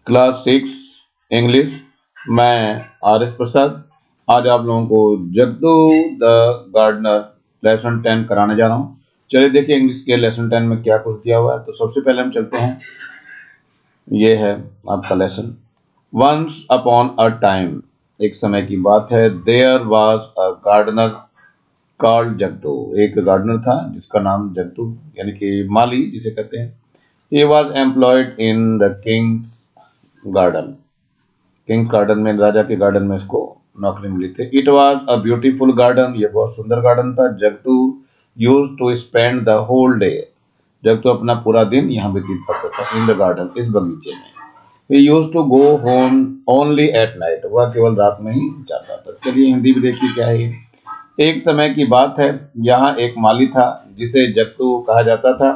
Class 6 English. मैं R S प्रसाद आज आप लोगों को जगदू द गार्डनर लेसन 10 कराने जा रहा हूँ। चलिए देखिए इंग्लिश के लेसन 10 में क्या कुछ दिया हुआ है। तो सबसे पहले हम चलते हैं, ये है आपका lesson. Once upon a time, एक समय की बात है। There was a gardener called Jagdu, एक गार्डनर था जिसका नाम जगदू यानी कि माली जिसे कहते हैं। He was employed in the king's garden, king's garden में, राजा के गार्डन में इसको नौकरी मिली थी। It was a beautiful garden, ये बहुत सुंदर गार्डन था। Jagdu use to spend the whole day, Jagdu अपना पूरा दिन यहाँ व्यतीत करता था। इन द गार्डन, इस बगीचे में। He use to go home only at night, वह केवल रात में ही जाता था। चलिए हिंदी भी देखिए क्या है ये। एक समय की बात है, यहाँ एक माली था जिसे जगतू कहा जाता था।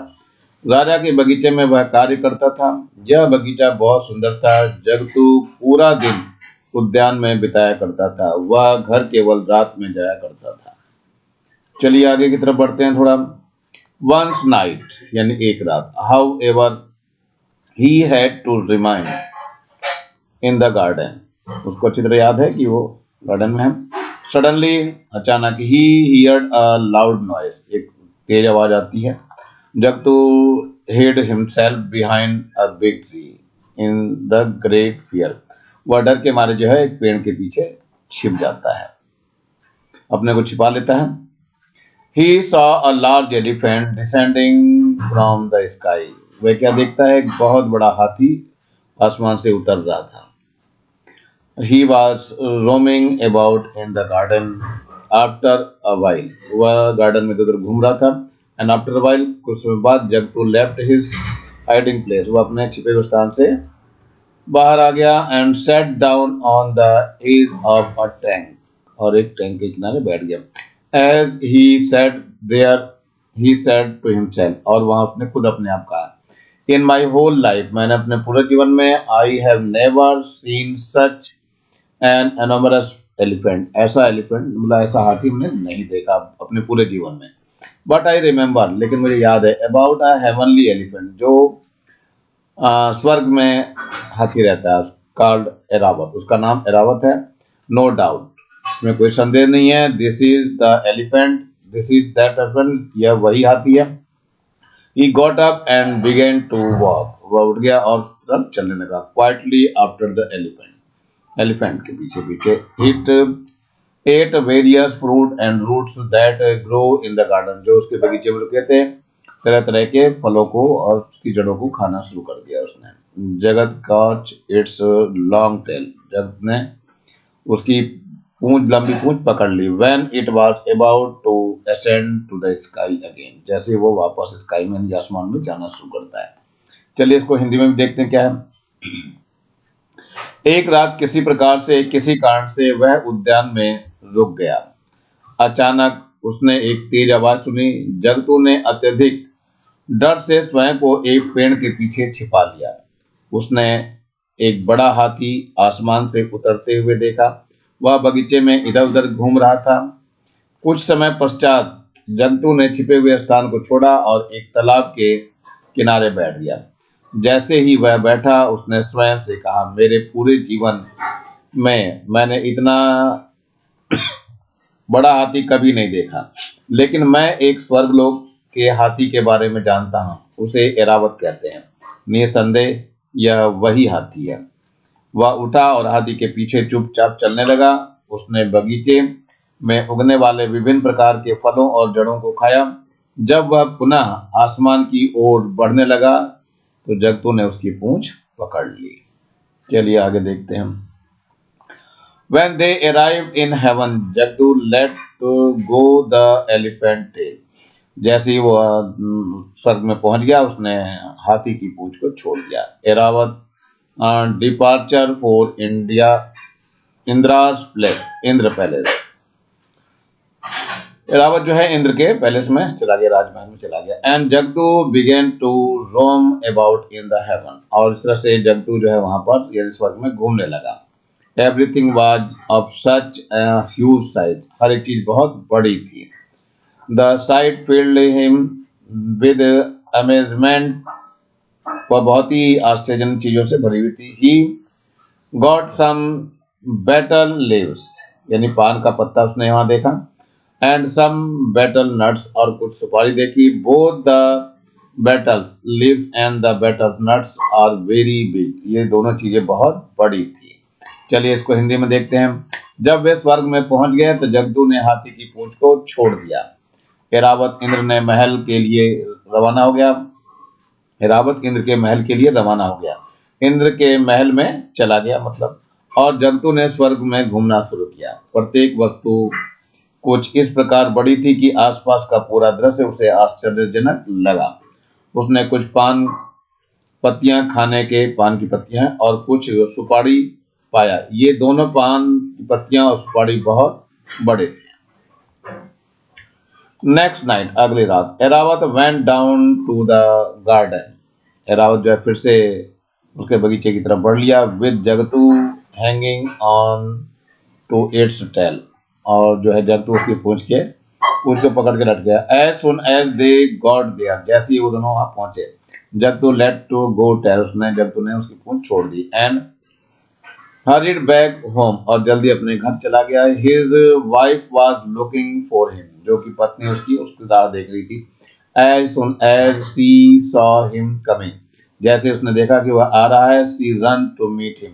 राजा के बगीचे में वह कार्य करता था। यह बगीचा बहुत सुंदर था। जगतू पूरा दिन उद्यान में बिताया करता था, वह घर केवल रात में जाया करता था। चलिए आगे की तरफ बढ़ते हैं थोड़ा। वंस नाइट यानी एक रात। However he had to remain in the garden, उसको अच्छी तरह याद है कि वो गार्डन में है। सडनली, अचानक, ही हियर्ड अ लाउड नॉइस, एक तेज आवाज आती है। जब तो hid himself behind a big tree in the great fear, वह डर के मारे जो है एक पेड़ के पीछे छिप जाता है, अपने को छिपा लेता है। He saw a large elephant descending from the sky, वह क्या देखता है, एक बहुत बड़ा हाथी आसमान से उतर रहा था। He was roaming about in the garden after a while, वह गार्डन में इधर घूम रहा था। And after a while, कुछ समय बाद, जब to left his hiding place, वह अपने छिपे हुए स्थान से बाहर आ गया। And sat down on the edge of a tank, और एक टैंक के किनारे बैठ गया। As he sat there, he said to himself, और वहां उसने खुद अपने आप कहा, In my whole life, मैंने अपने पूरे जीवन में, I have never seen such an enormous elephant, ऐसा एलिफेंट मतलब ऐसा हाथी मैंने नहीं देखा अपने पूरे जीवन में। बट आई रिमेम्बर, लेकिन मुझे याद है, अबाउट अ हेवनली एलिफेंट, जो स्वर्ग में हाथी रहता है, कॉल्ड एरावत, उसका नाम एरावत है। नो डाउट, इसमें कोई संदेह नहीं है। This is the elephant, this is that elephant, यह वही हाथी है। He got up and began to walk, वह उठ गया और तरफ चलने लगा। Quietly after the elephant, elephant के पीछे पीछे। It ate various fruit and roots that grow in the garden, जो उसके बगीचे में रुके थे, तरह तरह के फलों को और उसकी जड़ों को खाना शुरू कर दिया उसने। जगत कॉच इट्स लॉन्ग टेल, जगत ने उसकी पूंछ, लंबी पूंछ पकड़ ली। When it was about to ascend to the sky again, जैसे वो वापस स्काई में, आसमान में जाना शुरू करता है। चलिए इसको हिंदी में भी देखते हैं क्या है। एक रात किसी प्रकार से, किसी कारण से वह उद्यान में रुक गया। अचानक उसने एक तेज आवाज सुनी। जगतू ने अत्यधिक डर से स्वयं को एक पेड़ के पीछे छिपा लिया। उसने एक बड़ा हाथी आसमान से उतरते हुए देखा। वह बगीचे में इधर उधर घूम रहा था। कुछ समय पश्चात जंतु ने छिपे हुए स्थान को छोड़ा और एक तालाब के किनारे बैठ गया। जैसे ही वह बैठा, उसने स्वयं से कहा, मेरे पूरे जीवन में मैंने इतना बड़ा हाथी कभी नहीं देखा, लेकिन मैं एक स्वर्गलोक के हाथी के बारे में जानता हूँ, उसे एरावत कहते हैं। निसंदेह यह वही हाथी है। वह उठा और हाथी के पीछे चुपचाप चलने लगा। उसने बगीचे में उगने वाले विभिन्न प्रकार के फलों और जड़ों को खाया। जब वह पुनः आसमान की ओर बढ़ने लगा, तो जगतू ने उसकी पूंछ पकड़ ली। चलिए आगे देखते हैं। When they arrived in heaven, Jugto let go the elephant tail, जैसे ही वो स्वर्ग में पहुंच गया, उसने हाथी की पूंछ को छोड़ दिया। Airavat departure for India, Indra's place, Indra palace. Airavat जो है इंद्र के पैलेस में चला गया, राजमहल में चला गया। And Jagtu began to roam about in the heaven, और इस तरह से जगतू जो है वहां पर यानी स्वर्ग में घूमने लगा। Everything was of such huge size, हर एक चीज बहुत बड़ी थी। The sight filled him with amazement वह बहुत ही आश्चर्यजनक चीजों से भरी हुई थी। He got some betel leaves, यानी पान का पत्ता उसने वहां देखा, एंड सम बेटल नट्स, और कुछ सुपारी देखी। Both the betels leaves and the betel nuts are very big, ये दोनों चीजें बहुत बड़ी थी। चलिए इसको हिंदी में देखते हैं। जब वे स्वर्ग में पहुंच गए तो जगदू ने हाथी की पूंछ को छोड़ दिया। एरावत इंद्र ने महल के लिए रवाना हो गया। एरावत इंद्र के महल के लिए रवाना हो गया, इंद्र के महल में चला गया मतलब। और जगतू ने स्वर्ग में घूमना शुरू किया। प्रत्येक वस्तु कुछ इस प्रकार बड़ी थी कि आसपास का पूरा दृश्य उसे आश्चर्यजनक लगा। उसने कुछ पान पत्तियां खाने के, पान की पत्तियां और कुछ सुपारी पाया। ये दोनों पान की पत्तियां और सुपारी बहुत बड़े थे। नेक्स्ट नाइट, अगली रात, Airavat went down to the garden. Airavat जो है फिर से उसके बगीचे की तरफ बढ़ लिया। With Jagtu hanging on to its tail, और जो है जगतू उसकी पूंछ को पकड़ के लट गया। As soon as they got there, जैसे ही वो दोनों वहां पहुंचे, Jagtu let to go tail, Jagtu ने उसकी पूंछ छोड़ दी। एंड हरीड बैक होम, और जल्दी अपने घर चला गया। His wife was looking for him, जो कि पत्नी उसकी राह देख रही थी। As soon as she saw him coming, जैसे उसने देखा कि वह आ रहा है, she ran to meet him,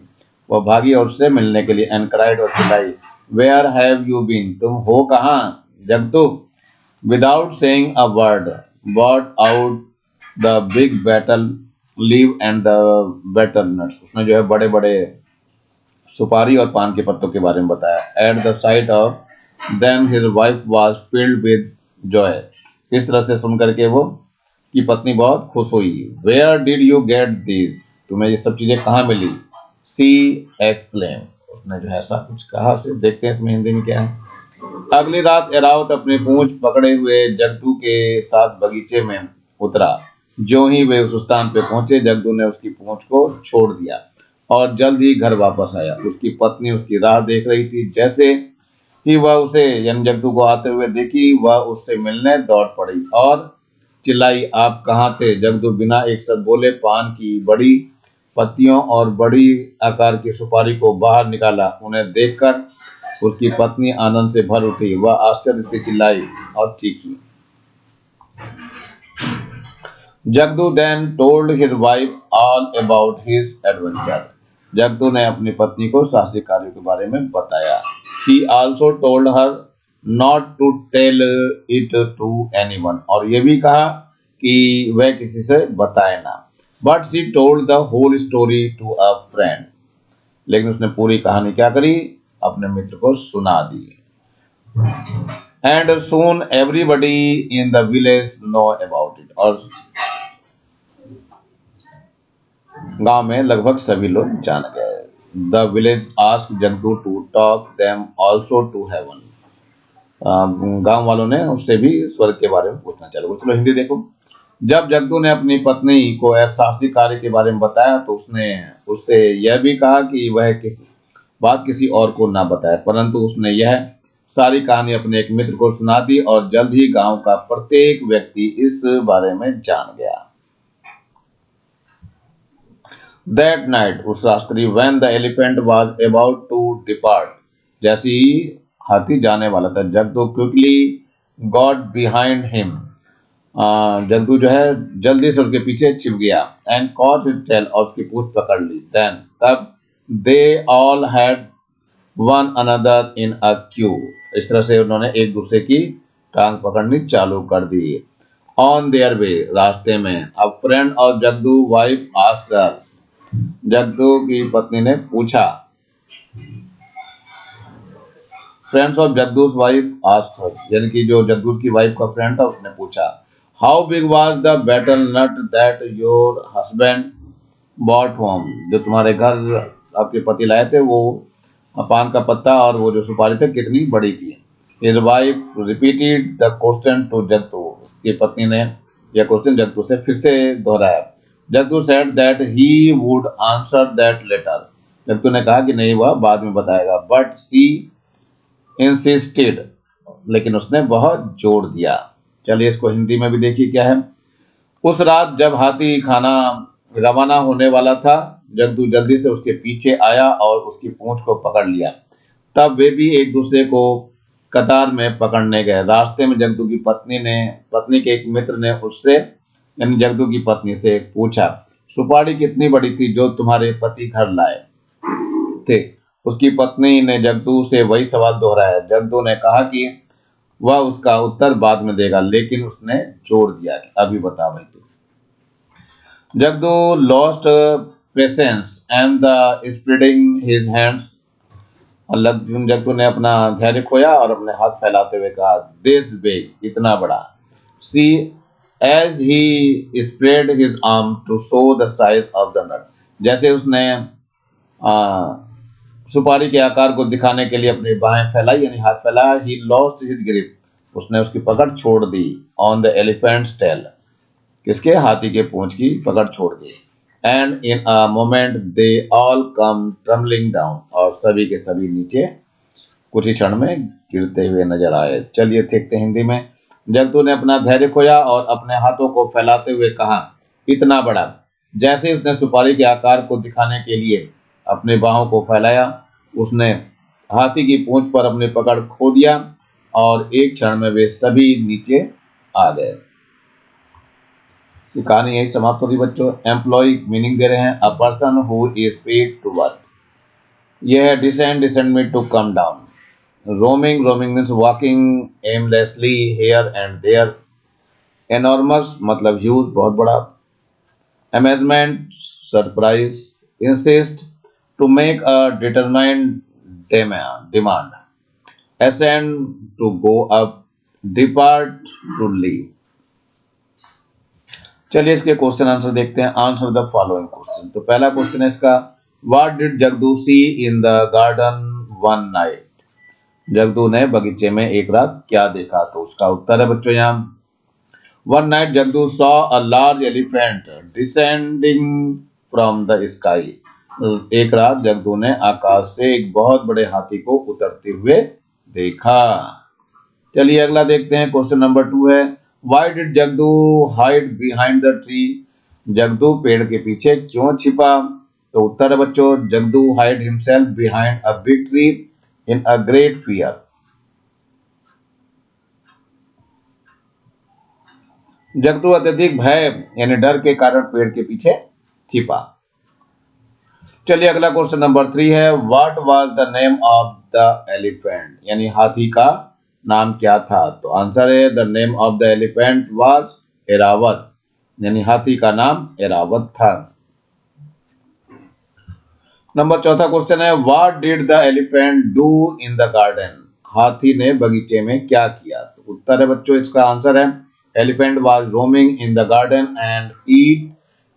वह भागी और उससे मिलने के लिए। एंड क्राइड, और चिल्लाई, वेयर हैव यू बीन, तुम हो कहाँ Jagtu. Without saying a word bought out the big betel leave and the betel nuts, उसने जो है बड़े बड़े सुपारी और पान के पत्तों के बारे में बताया। At the site of them his wife was filled with Joy, इस तरह से सुनकर के वो की पत्नी बहुत खुश हुई। Where did you get this, तुम्हें ये सब चीजें कहाँ मिली। सी एक्सप्लेन, उसने जो है ऐसा कुछ कहा। से देखते हैं इसमें हिंदी में क्या है। अगली रात एरावत अपनी पूंछ पकड़े हुए जगदू के साथ बगीचे में उतरा। जो ही वे उस स्थान पे पहुंचे, जगदू ने उसकी पूंछ को छोड़ दिया और जल्द ही घर वापस आया। उसकी पत्नी उसकी राह देख रही थी। जैसे ही वह उसे यानी जगदू को आते हुए देखी, वह उससे मिलने दौड़ पड़ी और चिल्लाई, आप कहाँ थे। जगदू बिना एक शब्द बोले पान की बड़ी पत्तियों और बड़ी आकार की सुपारी को बाहर निकाला। उन्हें देखकर उसकी पत्नी आनंद से भर उठी। वह आश्चर्य से चिल्लाई और चीखी। Jagdu then told his wife all about his adventure, Jagdu ने अपनी पत्नी को साहसिक कार्यों के बारे में बताया। He also told her not to tell it to anyone, और ये भी कहा कि वह किसी से बताए ना। But she told the whole story to a friend, लेकिन उसने पूरी कहानी क्या करी, अपने मित्र को सुना दी। And soon everybody in the village know about it, और गांव में लगभग सभी लोग जान गए। The village asked Jagdu to talk them also to heaven, गांव वालों ने उससे भी स्वर्ग के बारे में पूछना चालू। चलो हिंदी देखो। जब जगदू ने अपनी पत्नी को साहसिक कार्य के बारे में बताया तो उसने उससे यह भी कहा कि वह किसी और को ना बताए, परंतु उसने यह सारी कहानी अपने एक मित्र को सुना दी और जल्द ही गांव का प्रत्येक व्यक्ति इस बारे में जान गया। That night, उस रात्रि, when the elephant was about to depart, जैसे ही हाथी जाने वाला था, जगदू quickly got behind him, जगदू जो है जल्दी से उसके पीछे छिप गया। And caught his tail, और उसकी पूंछ पकड़ ली। Then तब they all had one another in a queue, इस तरह से उन्होंने एक दूसरे की टांग पकड़नी चालू कर दी। On their way, रास्ते में, a friend of जगदू wife asked her, जगदू की पत्नी ने पूछा, फ्रेंड्स ऑफ जगदूस वाइफ आस्क्ड, यानी कि जो जगदूस की वाइफ का फ्रेंड था उसने पूछा, how big was the betel nut that your husband bought home, जो तुम्हारे घर आपके पति लाए थे वो पान का पत्ता और वो जो सुपारी थे कितनी बड़ी थी। His wife repeated the question to Jagdu, उसकी पत्नी ने यह क्वेश्चन जगदू से फिर से दोहराया। Jagdu said that he would answer that later, Jagdu ने कहा कि नहीं वह बाद में बताएगा। बट सी इंसिस्टेड, लेकिन उसने बहुत जोर दिया। चलिए इसको हिंदी में भी देखिए क्या है। उस रात जब हाथी खाना रवाना होने वाला था, जगदू जल्दी से उसके पीछे आया और उसकी पूंछ को पकड़ लिया। तब वे भी एक दूसरे को कतार में पकड़ने गए। रास्ते में जगदू की पत्नी के एक मित्र ने उससे यानी जगदू की पत्नी से पूछा, सुपारी कितनी बड़ी थी जो तुम्हारे पति घर लाए थे? उसकी पत्नी ने जगदू से वही सवाल दोहराया। जगदू ने कहा कि वह उसका उत्तर बाद में देगा, लेकिन उसने जोर दिया कि अभी बता भाई तू। Jagdu lost patience and the spreading his hands. Jagdu ने अपना धैर्य खोया और अपने हाथ फैलाते हुए कहा, दिस बिग, इतना बड़ा। See as he spread his arm to show the size of the nut. जैसे उसने सुपारी के आकार को दिखाने के लिए अपनी बाहें फैलाई यानी हाथ फैलाया, ही लॉस्ट हिज ग्रिप, उसने उसकी पकड़ छोड़ दी। ऑन द एलिफेंट्स टेल, किसके? हाथी के पूंछ की पकड़ छोड़ दी। And in a moment they all come tumbling down, और सभी के सभी नीचे कुछ ही क्षण में गिरते हुए नजर आए। चलिए देखते हिंदी में। जगदू ने अपना धैर्य खोया और अपने हाथों को फैलाते हुए कहा, इतना बड़ा। जैसे उसने सुपारी के आकार को दिखाने के लिए अपनी बाहों को फैलाया, उसने हाथी की पूंछ पर अपनी पकड़ खो दिया और एक क्षण में वे सभी नीचे आ गए। ये कहानी यही समाप्त होती बच्चों। एम्प्लॉय मीनिंग दे रहे हैं, a person who is paid to work. यह है डिसेंड में to come down. Roaming means walking aimlessly here and there. Enormous मतलब ह्यूज, बहुत बड़ा। Amazement surprise. Insist to make a determined demand. ascend to go up, depart to leave। चलिए इसके question answer देखते हैं। Answer the following question. तो पहला question है इसका, what did Jagdu see in the garden one night? Jagdu ने बगीचे में एक रात क्या देखा? तो उसका उत्तर है बच्चों यहाँ, one night Jagdu saw a large elephant descending from the sky. एक रात जगदू ने आकाश से एक बहुत बड़े हाथी को उतरते हुए देखा। चलिए अगला देखते हैं। क्वेश्चन नंबर 2 है, why did Jagdu hide behind the tree? Jagdu पेड़ के पीछे क्यों छिपा? तो उत्तर है बच्चों, Jagdu hide himself behind a big tree in a great fear. Jagdu अत्यधिक भय यानी डर के कारण पेड़ के पीछे छिपा। चलिए अगला क्वेश्चन नंबर 3 है, what was the name of the elephant? यानी हाथी का नाम क्या था? तो आंसर है, the name of the elephant was Airavat, यानी हाथी का नाम एरावत था। नंबर 4 क्वेश्चन है, what did the elephant do in the garden? हाथी ने बगीचे में क्या किया? तो उत्तर है बच्चों, इसका आंसर है, elephant was roaming in the garden and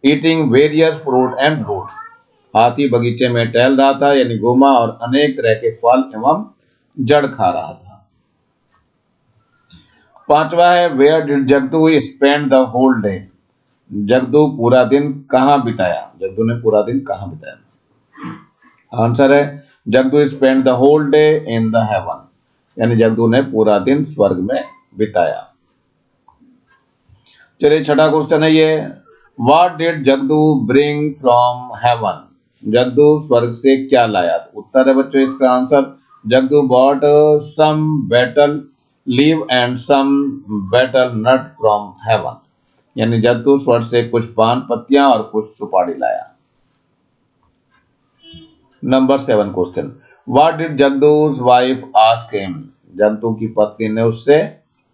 eating various fruit and roots. हाथी बगीचे में टहल रहा था यानी घूमा और अनेक तरह के फल एवं जड़ खा रहा था। 5वां है, where did Jagdu spend the whole day? Jagdu पूरा दिन कहाँ बिताया? जगदू ने पूरा दिन कहाँ बिताया? आंसर है, Jagdu spend the whole day in the heaven, यानी जगदू ने पूरा दिन स्वर्ग में बिताया। चलिए 6वां क्वेश्चन है ये, what did Jagdu bring from heaven? Jagdu स्वर्ग से क्या लाया? उत्तर है बच्चों, इसका answer, Jagdu bought some betel leave and some betel nut from heaven, यानी जगदू स्वर्ग से कुछ पान पत्तियां और कुछ सुपारी लाया। Number 7 question, what did Jagdu's wife ask him? Jagdu की पत्नी ने उससे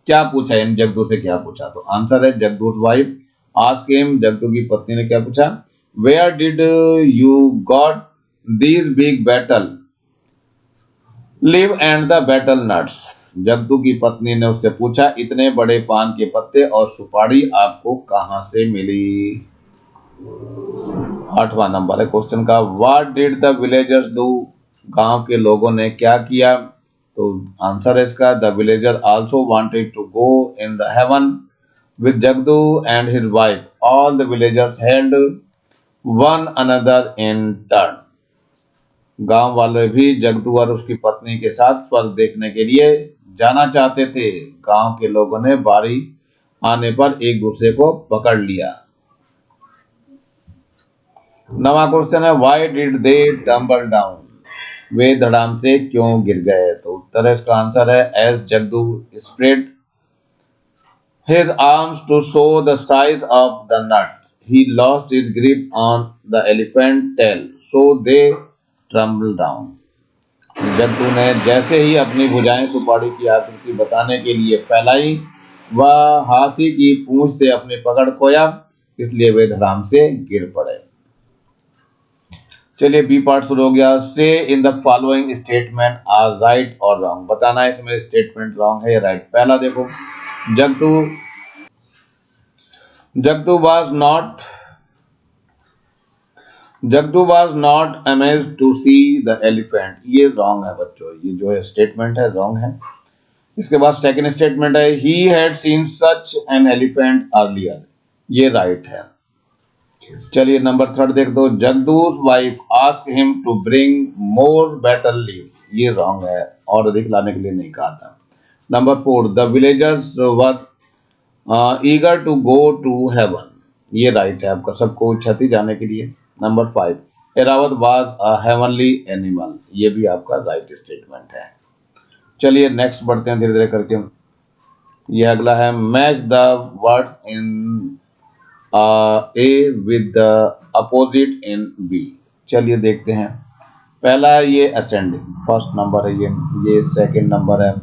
क्या पूछा, यानी जगदू से क्या पूछा? तो आंसर है, Jagdu's wife ask him, Jagdu की पत्नी ने क्या पूछा, where did you got these big betel leave and the betel nuts? Jagdu की पत्नी ने उससे पूछा, इतने बड़े पान के पत्ते और सुपारी आपको कहां से मिली? 8वां नंबर है क्वेश्चन का, what did the villagers do? गांव के लोगों ने क्या किया? तो आंसर है इसका, the villager also wanted to go in the heaven with Jagdu and his wife. All the villagers held one another in turn. गांव वाले भी जगदू और उसकी पत्नी के साथ स्वर्ग देखने के लिए जाना चाहते थे। गांव के लोगों ने बारी आने पर एक दूसरे को पकड़ लिया। नवा क्वेश्चन है, why did they tumble down, वे धड़ाम से क्यों गिर गए। तो उत्तर है, इसका आंसर है, as Jagdu spread his arms to show the size of the nut, he lost his grip on the elephant tail, so they tumbled down। Jaddu ने जैसे ही अपनी भुजाएं सुपारी की आकृति बताने के लिए फैलाई, वह हाथी की पूंछ से अपनी पकड़ खोया, इसलिए वे धड़ाम से गिर पड़े। चलिए बी पार्ट शुरू हो गया। Say in the following statement are right और रॉन्ग, बताना है इसमें स्टेटमेंट रॉन्ग है या राइट। पहला देखो, Jagdu Jagdu was not amazed to see the elephant, ये रॉन्ग है बच्चों, ये जो है स्टेटमेंट है रॉन्ग है। इसके बाद सेकंड स्टेटमेंट है, he had seen such an elephant earlier, ये राइट है। चलिए नंबर थर्ड देख दो, Jagdu's wife ask him to bring more better leaves, ये रॉन्ग है, और अधिक लाने के लिए नहीं कहा था। Number four, the villagers were eager to go to heaven, ये राइट है आपका, सबको इच्छा थी जाने के लिए। Number five, Airavat was a heavenly animal, ये भी आपका राइट स्टेटमेंट है। चलिए नेक्स्ट बढ़ते हैं धीरे धीरे करके। ये अगला है, match the words in A with the opposite in B. चलिए देखते हैं। पहला है ये असेंडिंग, फर्स्ट नंबर है ये सेकंड नंबर है,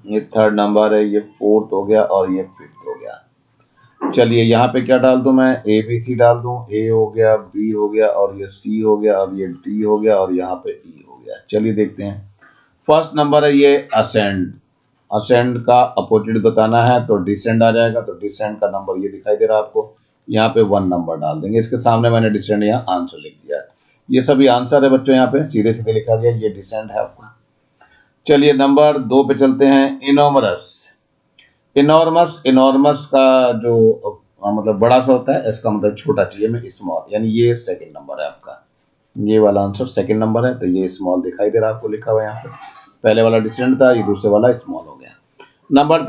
ये थर्ड नंबर है, ये फोर्थ हो गया और ये फिफ्थ हो गया। चलिए यहाँ पे क्या डाल दूं मैं, ए बी सी डाल दूं, ए हो गया, बी हो गया और ये सी हो गया और ये डी हो गया और यहाँ पे ई हो गया। चलिए देखते हैं। फर्स्ट नंबर है ये असेंड, असेंड का अपोजिट बताना है तो डिसेंड आ जाएगा, तो डिसेंड का नंबर ये दिखाई दे रहा है आपको, यहाँ पे 1 नंबर डाल देंगे, इसके सामने मैंने डिसेंड यहाँ आंसर लिख दिया है। ये सभी आंसर है बच्चों, यहाँ पे सीधे सीधे लिखा गया, ये डिसेंड है आपका। चलिए नंबर 2 पे चलते हैं, इनोमरस। इनॉर्मस, इनॉर्मस का जो मतलब बड़ा सा होता है, इसका मतलब छोटा चाहिए में स्मॉल, यानी ये सेकंड नंबर है आपका, ये वाला आंसर सेकंड नंबर है, तो ये स्मॉल दिखाई दे रहा है आपको लिखा हुआ है यहाँ पे। पहले वाला डिसेंट था, ये दूसरे वाला स्मॉल हो गया। नंबर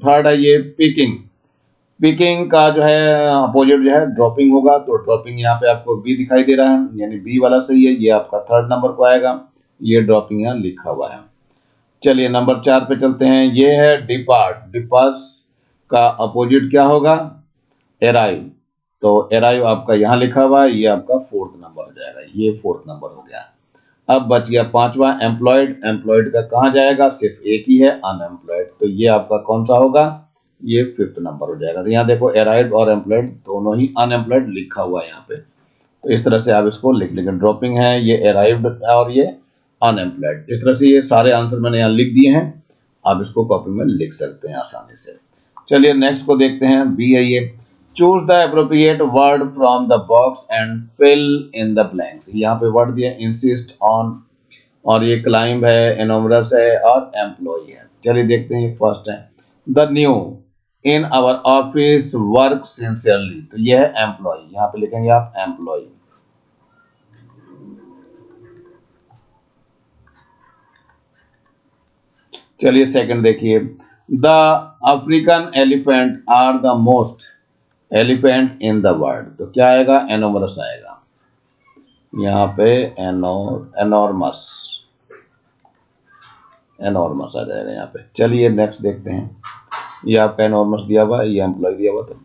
थर्ड है ये पिकिंग, पिकिंग का जो है अपोजिट जो है ड्रॉपिंग होगा, तो ड्रॉपिंग यहाँ पे आपको बी दिखाई दे रहा है, यानी बी वाला सही है, ये आपका थर्ड नंबर को आएगा, ये ड्रॉपिंग यहाँ लिखा हुआ है। चलिए नंबर 4 पे चलते हैं, ये है डिपार्ट, डिपास का अपोजिट क्या होगा, एराइव, तो एराइव आपका यहाँ लिखा हुआ है, ये आपका फोर्थ नंबर हो जाएगा, ये फोर्थ नंबर हो गया। अब बच गया पांचवा, एम्प्लॉयड, एम्प्लॉयड का कहाँ जाएगा, सिर्फ एक ही है, अनएम्प्लॉयड, तो ये आपका कौन सा होगा, ये फिफ्थ नंबर हो जाएगा। तो यहाँ देखो एराइव और एम्प्लॉयड दोनों ही अनएम्प्लॉयड लिखा हुआ है यहाँ पे, तो इस तरह से आप इसको लिख लेंगे, ड्रॉपिंग है, ये एराइव्ड है और ये अनएम्प्लॉयड। इस तरह से ये सारे आंसर मैंने यहाँ लिख दिए हैं, आप इसको कॉपी में लिख सकते हैं आसानी से। चलिए नेक्स्ट को देखते हैं, बी है ये, choose the appropriate word from the box and fill in the blanks. यहाँ पे वर्ड दिया, इंसिस्ट ऑन, और ये क्लाइंब है, एनोमरस है और एम्प्लॉय है। चलिए देखते हैं, फर्स्ट है, the new in our office work sincerely, तो ये है एम्प्लॉय, यहाँ पे लिखेंगे आप एम्प्लॉय। चलिए सेकंड देखिए, the African elephant are the most elephant in the world, तो क्या आएगा, एनोमरस आएगा, यहाँ पे एनॉर्मस, एनॉर्मस आ जाएगा यहाँ पे। चलिए नेक्स्ट देखते हैं, ये आपका एनॉर्मस दिया हुआ है, ये एम्प्लॉय दिया हुआ था।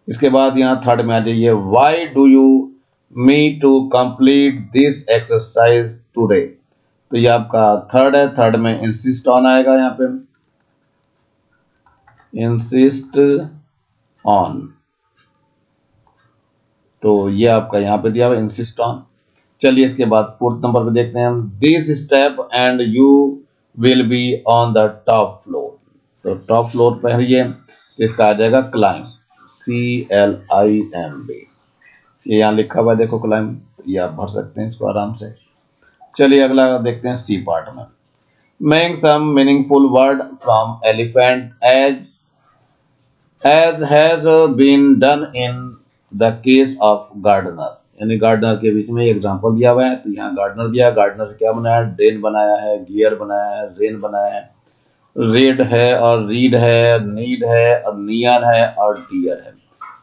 इसके बाद यहाँ थर्ड में आ जाइए, why do you me to complete this exercise today, तो ये आपका थर्ड है, थर्ड में इंसिस्ट ऑन आएगा, यहाँ पे इंसिस्ट ऑन, तो ये आपका यहाँ पे दिया हुआ इंसिस्ट ऑन। चलिए इसके बाद फोर्थ नंबर पे देखते हैं हम, this step and you will be on the top floor, तो टॉप फ्लोर पे है ये, इसका आ जाएगा क्लाइंब, CLIMB, ये यहाँ लिखा हुआ है देखो क्लाइंब, ये आप भर सकते हैं इसको आराम से। चलिए अगला देखते हैं सी पार्ट में, make some meaningful word from elephant as has been done in the case of gardener, यानी गार्डनर के बीच में एग्जांपल दिया हुआ है, तो यहाँ गार्डनर दिया, गार्डनर से क्या बनाया, ड्रेन बनाया है, गियर बनाया है, रेन बनाया है, रेड है और रीड है, नीड है और नियन है और डियर है।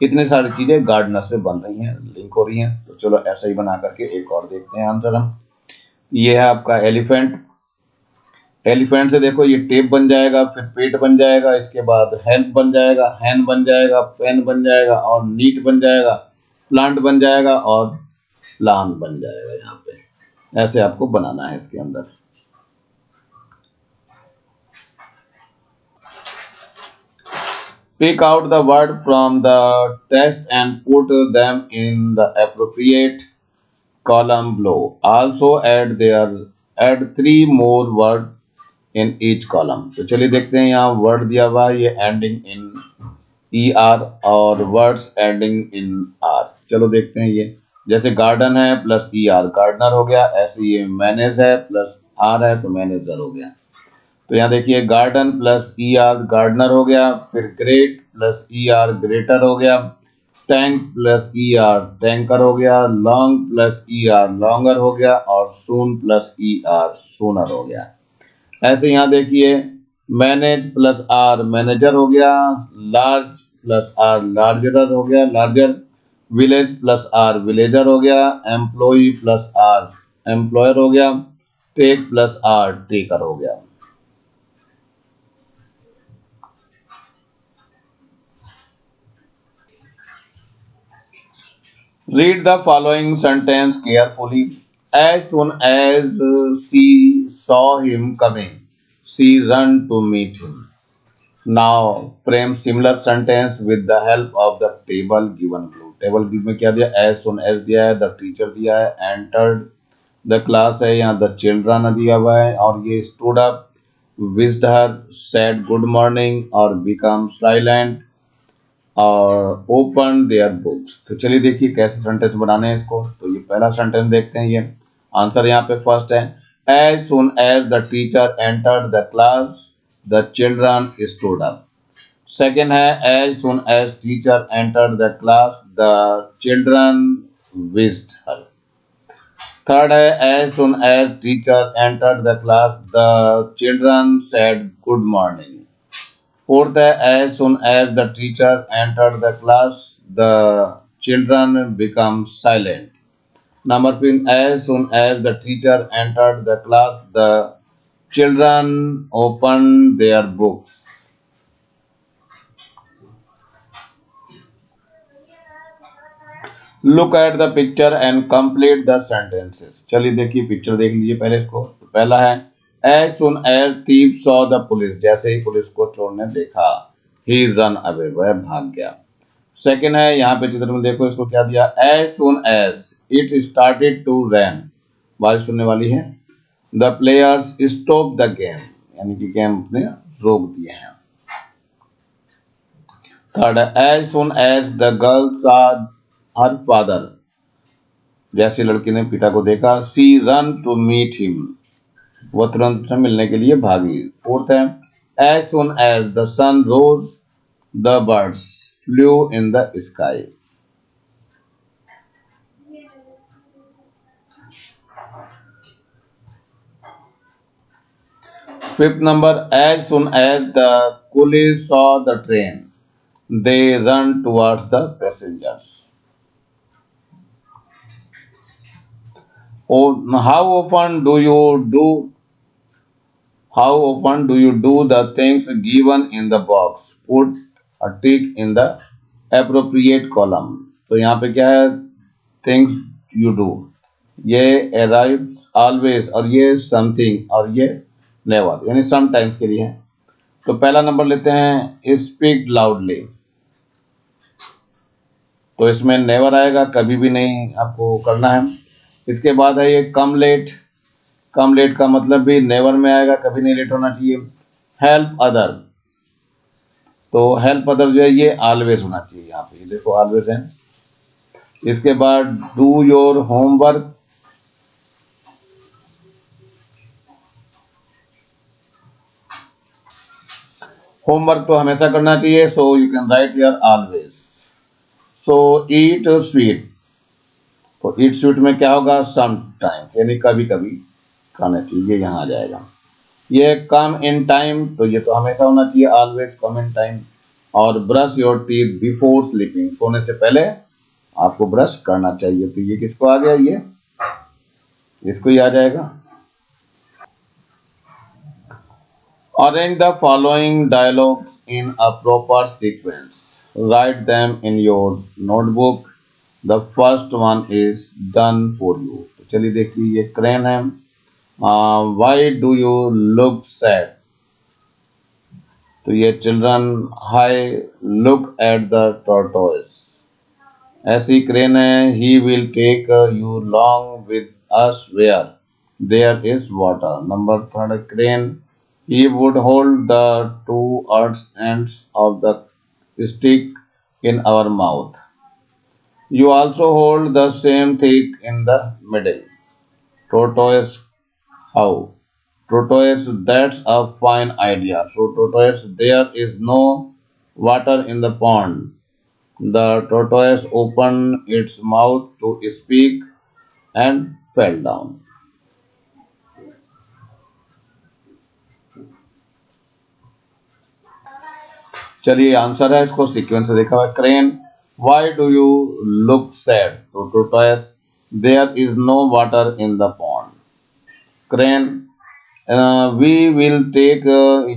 इतनी सारी चीजें गार्डनर से बन रही हैं, लिंक हो रही हैं। तो चलो ऐसा ही बना करके एक और देखते हैं आंसर हम। ये है आपका एलिफेंट। एलिफेंट से देखो ये टेप बन जाएगा, फिर पेट बन जाएगा, इसके बाद हेल्प बन जाएगा, हैन बन जाएगा, पेन बन जाएगा और नीट बन जाएगा, प्लांट बन जाएगा और प्लान बन जाएगा। यहाँ पे ऐसे आपको बनाना है इसके अंदर। Pick out the word from the text and put them in the appropriate column below. Also add three more word in each column. तो चलिए देखते हैं, यहाँ वर्ड दिया हुआ है, ये एंडिंग इन ER और वर्ड्स एंडिंग इन R। चलो देखते हैं, ये जैसे गार्डन है प्लस ER गार्डनर हो गया, ऐसे ये मैनेज है प्लस R है तो मैनेजर हो गया। तो यहाँ देखिए गार्डन प्लस ER गार्डनर हो गया, फिर ग्रेट प्लस ER ग्रेटर हो गया, टैंक प्लस ER टैंकर हो गया, लॉन्ग प्लस ER लॉन्गर हो गया और सून प्लस ER सूनर हो गया। ऐसे यहाँ देखिए मैनेज प्लस R मैनेजर हो गया, लार्ज प्लस R लार्जर हो गया larger, village plus R villager हो गया, एम्प्लॉय प्लस R एम्प्लॉयर हो गया, टेक प्लस R टेकर हो गया। Read the following sentence carefully. As soon as she saw him coming, she ran to meet him. Now frame similar sentence with the help of the table given below. Table में क्या दिया? As soon as दिया है, the teacher दिया है, entered the class है, यहाँ the children दिया हुआ है और ये stood up, wished her, said good morning और become silent और ओपन देयर बुक्स। तो चलिए देखिए कैसे सेंटेंस बनाने हैं इसको। तो ये पहला सेंटेंस देखते हैं, ये आंसर यहाँ पे फर्स्ट है, as soon as the teacher entered the class the children stood up. Second है as soon as teacher entered the class the children wished her. Third है as soon as teacher entered the class the children said good morning. Fourth, as soon as the teacher entered the class, the children become silent. Number 5, as soon as the teacher entered the class, the children opened their books. Look at the picture and complete the sentences. चलिए देखिए picture देख लीजिए पहले इसको। तो पहला है as soon as thief saw the police, जैसे ही पुलिस को चोर ने देखा, he run away, वह भाग गया। सेकेंड है, यहाँ पे चित्र में देखो इसको क्या दिया, as soon as it started to rain, बारिश होने वाली है, the players stopped the game, यानी कि गेम ने रोक दिए हैं। थर्ड है as soon as the girl saw her father, जैसे लड़की ने पिता को देखा, she run to meet him, वो तुरंत से मिलने के लिए भागी। फोर्थ है as soon as the sun rose the birds flew in the sky। Fifth number as soon as the coolies saw the train they run towards the passengers। how often do you do the things given in the box? Put a tick in the appropriate column। तो यहाँ पे क्या है, things you do, ये arrives always और ये something और ये never, यानी sometimes के लिए है। तो पहला नंबर लेते हैं speak loudly, तो इसमें never आएगा, कभी भी नहीं आपको करना है। इसके बाद है ये कम लेट का मतलब भी नेवर में आएगा, कभी नहीं लेट होना चाहिए। हेल्प अदर, तो हेल्प अदर जो है ये ऑलवेज होना चाहिए, यहाँ पे देखो ऑलवेज है। इसके बाद डू योर होमवर्क, होमवर्क तो हमेशा करना चाहिए, so you can write here always. So eat sweet, तो ईट स्वीट में क्या होगा, समटाइम्स, यानी कभी कभी खाना चाहिए, यहाँ आ जाएगा। ये कम इन टाइम, तो ये तो हमेशा होना चाहिए, ऑलवेज कम इन टाइम। और brush your teeth before sleeping, सोने से पहले आपको ब्रश करना चाहिए। तो ये किसको आ गया, ये इसको ही आ जाएगा। Arrange the following dialogues in a proper sequence. Write them in your notebook. The first one is done for you. तो चलिए देखिए, ये क्रेन है। Why do you look sad? तो ये children, I look at the tortoise. ऐसी crane है, he will take you along with us where there is water. Number third crane, he would hold the two ends of the stick in our mouth. You also hold the same thing in the middle. Tortoise, how? Tortoise, that's a fine idea. So tortoise, there is no water in the pond. The tortoise opened its mouth to speak and fell down. चलिए answer है, इसको sequence से देखा हुआ। Crane, why do you look sad? तो tortoise, there is no water in the pond. Crane, we will take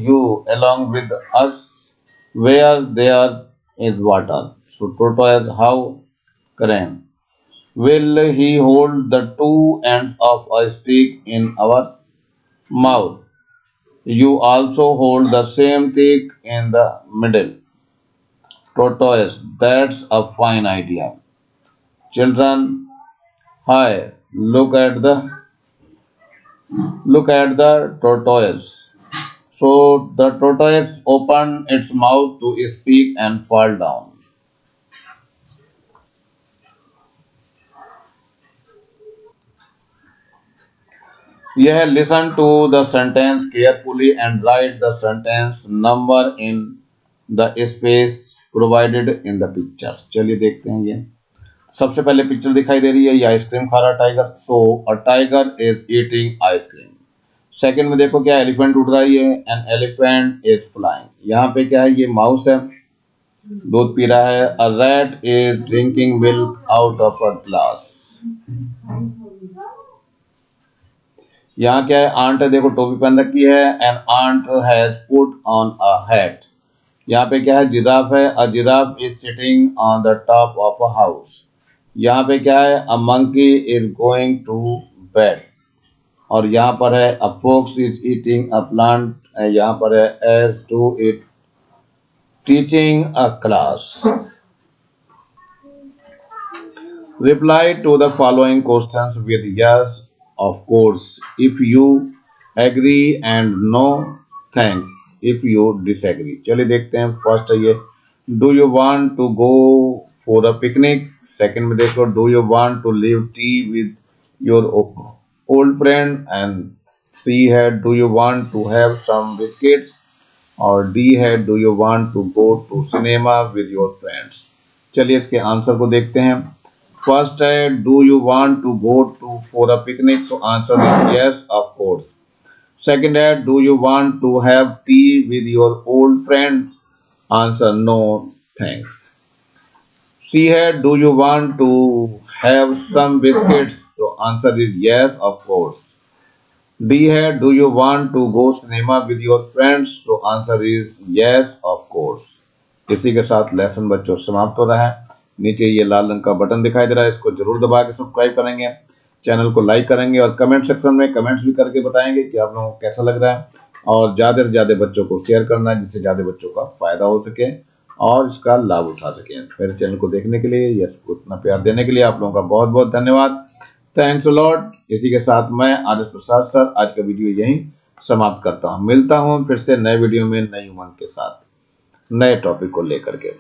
you along with us where there is water. So tortoise, how? Crane, will he hold the two ends of a stick in our mouth? You also hold the same thing in the middle. Tortoise, that's a fine idea. Children, hi, look at the tortoise. So the tortoise opened its mouth to speak and fall down. यह listen to the sentence carefully and write the sentence number in the space provided in the pictures. चलिए देखते हैं ये। सबसे पहले picture दिखाई दे रही है, ये आइसक्रीम खा रहा tiger. So a tiger is eating ice cream. Second में देखो क्या, एलिफेंट उड़ रहा है, एन एलिफेंट इज फ्लाइंग। यहाँ पे क्या है, ये माउस है, दूध पी रहा है। A rat is drinking milk out of a glass. यहाँ क्या है, आंट है, देखो टोपी पहन रखी है। An ant has put on a hat. यहाँ पे क्या है, जिराफ है। A giraffe is sitting on the top of a house. यहाँ पे क्या है, a monkey is going to bed. और यहाँ पर है, a fox is eating a plant. यहाँ पर है, as to it teaching a class. Reply to the following questions with yes, of course, if you agree, and no, thanks, if you disagree. चलिए देखते हैं। फर्स्ट है ये, do you want to go for a picnic. Second में देखो, do you want to live tea with your old friend. And C है, do you want to have some biscuits. और D है, do you want to go to cinema with your friends. चलिए इसके answer को देखते हैं। First है, do you want to go to for a picnic. तो answer is yes, of course. Second है, do you want to have tea with your old friends. Answer no, thanks. C है, do you want to have some biscuits. तो answer is yes, of course. D है, do you want to go cinema with your friends. तो answer is yes, of course. इसी के साथ lesson बच्चों समाप्त हो रहा है। नीचे ये लाल रंग का बटन दिखाई दे रहा है, इसको जरूर दबा के सब्सक्राइब करेंगे, चैनल को लाइक करेंगे और कमेंट सेक्शन में कमेंट्स भी करके बताएंगे कि आप लोगों को कैसा लग रहा है। और ज़्यादा से ज़्यादा बच्चों को शेयर करना है, जिससे ज़्यादा बच्चों का फायदा हो सके और इसका लाभ उठा सकें। मेरे चैनल को देखने के लिए या इसको इतना प्यार देने के लिए आप लोगों का बहुत बहुत धन्यवाद। Thanks a lot. इसी के साथ मैं आर एस प्रसाद सर आज का वीडियो यहीं समाप्त करता हूँ। मिलता हूँ फिर से नए वीडियो में नई उमंग के साथ, नए टॉपिक को लेकर के।